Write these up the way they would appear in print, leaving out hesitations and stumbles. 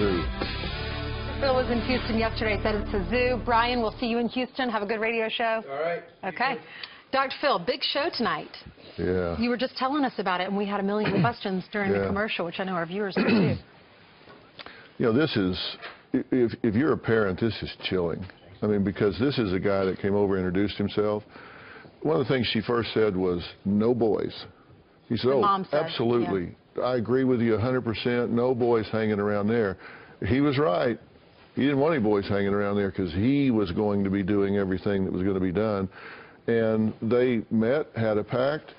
zoo. Phil was in Houston yesterday, said it's a zoo. Brian, we'll see you in Houston. Have a good radio show. All right. Okay. Dr. Phil, big show tonight. Yeah. You were just telling us about it, and we had a million questions during the commercial, which I know our viewers do too. You know, this is, if you're a parent, this is chilling. I mean, because this is a guy that came over and introduced himself. One of the things she first said was, no boys. He said, Mom said, absolutely. Yeah. I agree with you 100%. No boys hanging around there. He was right. He didn't want any boys hanging around there because he was going to be doing everything that was going to be done. And they met, had a pact,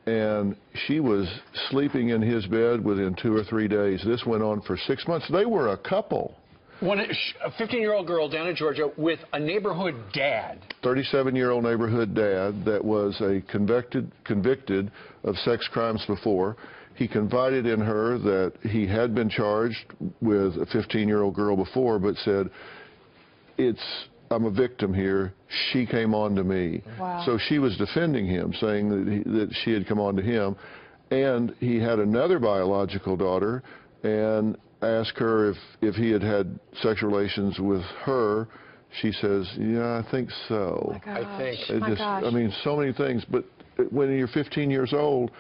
and she was sleeping in his bed within 2 or 3 days. This went on for 6 months. They were a couple. A 15-year-old girl down in Georgia with a neighborhood dad. 37-year-old neighborhood dad that was a convicted of sex crimes before. He confided in her that he had been charged with a 15-year-old girl before, but said, I'm a victim here. She came on to me. Wow. So she was defending him, saying that she had come on to him. And he had another biological daughter and asked her if he had sexual relations with her. She says, yeah, I think so. Oh my gosh. I mean, so many things. But when you're 15 years old,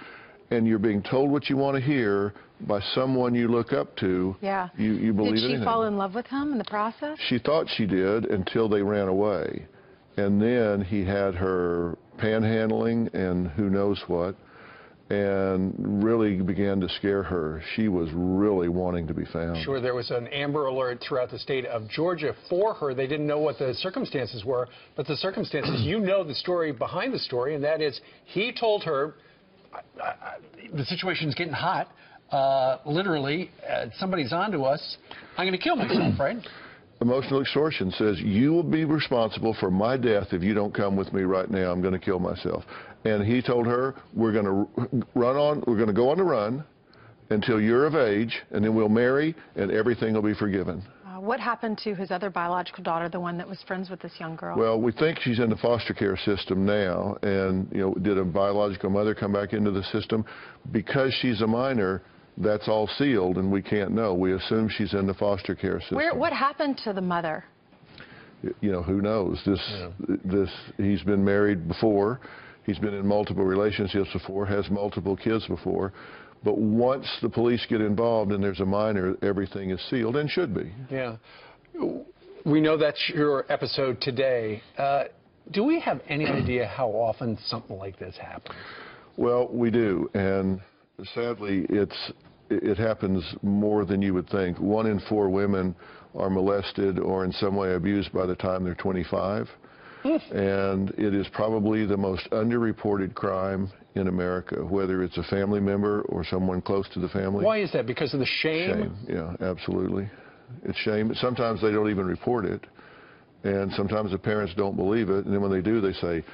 and you're being told what you want to hear by someone you look up to, you believe anything. Did she fall in love with him in the process? She thought she did until they ran away. And then he had her panhandling and who knows what, and really began to scare her. She was really wanting to be found. Sure, there was an Amber Alert throughout the state of Georgia for her. They didn't know what the circumstances were, but the circumstances, you know the story behind the story, and that is he told her, the situation's getting hot. Literally, somebody's onto us. I'm going to kill myself, right? Emotional extortion says, you will be responsible for my death if you don't come with me right now. I'm going to kill myself. And he told her, we're going to go on the run until you're of age, and then we'll marry, and everything will be forgiven. What happened to his other biological daughter, the one that was friends with this young girl? Well, we think she's in the foster care system now, and did a biological mother come back into the system? Because she's a minor, that's all sealed, and we can't know. We assume she's in the foster care system. What happened to the mother? Who knows? He's been married before. He's been in multiple relationships before, has multiple kids before. But once the police get involved and there's a minor, everything is sealed and should be. Yeah. We know that's your episode today. Do we have any idea how often something like this happens? Well, we do. And sadly, it happens more than you would think. 1 in 4 women are molested or in some way abused by the time they're 25. And it is probably the most underreported crime in America, whether it's a family member or someone close to the family. Why is that? Because of the shame? Shame, yeah, absolutely. It's shame. Sometimes they don't even report it, and sometimes the parents don't believe it, and then when they do, they say,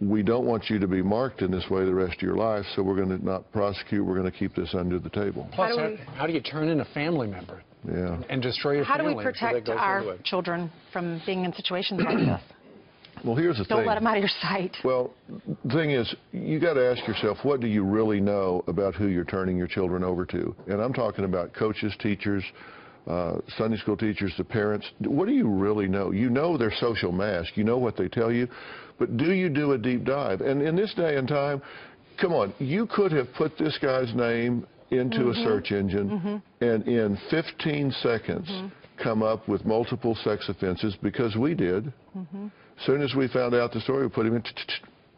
we don't want you to be marked in this way the rest of your life, so we're going to not prosecute, we're going to keep this under the table. Plus, how do you turn in a family member and destroy your family? How do we protect our children from being in situations like this? Well, here's the thing. Don't let them out of your sight. Well, the thing is, you got to ask yourself, what do you really know about who you're turning your children over to? And I'm talking about coaches, teachers, Sunday school teachers, the parents. What do you really know? You know their social mask. You know what they tell you. But do you do a deep dive? And in this day and time, come on, you could have put this guy's name into a search engine and in 15 seconds come up with multiple sex offenses, because we did. As soon as we found out the story, we put him in,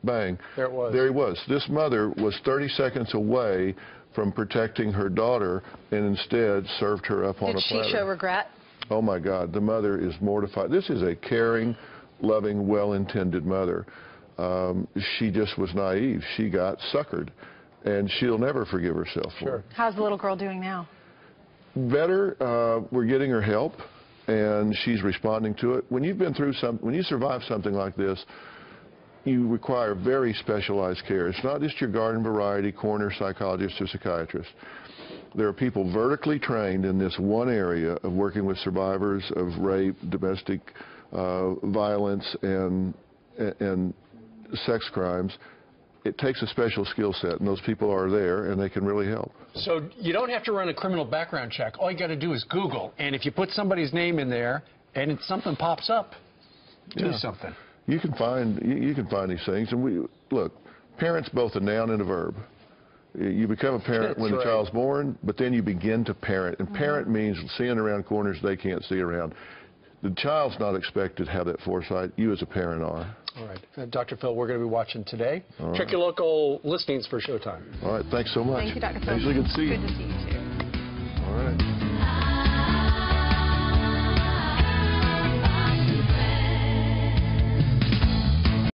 bang. There it was. There he was. This mother was 30 seconds away from protecting her daughter and instead served her up on a platter. Did she show regret? Oh, my God. The mother is mortified. This is a caring, loving, well-intended mother. She just was naive. She got suckered, and she'll never forgive herself for it. How's the little girl doing now? Better. We're getting her help, and she's responding to it. When you've been through when you survive something like this, you require very specialized care. It's not just your garden variety coroner, psychologist, or psychiatrist. There are people vertically trained in this one area of working with survivors of rape, domestic violence, and sex crimes, it takes a special skill set, and those people are there, and they can really help. So you don't have to run a criminal background check. All you got to do is Google, and if you put somebody's name in there and something pops up, do something. You can find these things, and look, parent's both a noun and a verb. You become a parent when the child's born, but then you begin to parent, and parent means seeing around corners they can't see around. The child's not expected to have that foresight. You as a parent are. All right. Dr. Phil, we're going to be watching today. Check your local listings for Showtime. All right. Thanks so much. Thank you, Dr. Phil. Ainsley, good to see you. Good to see you, too. All right.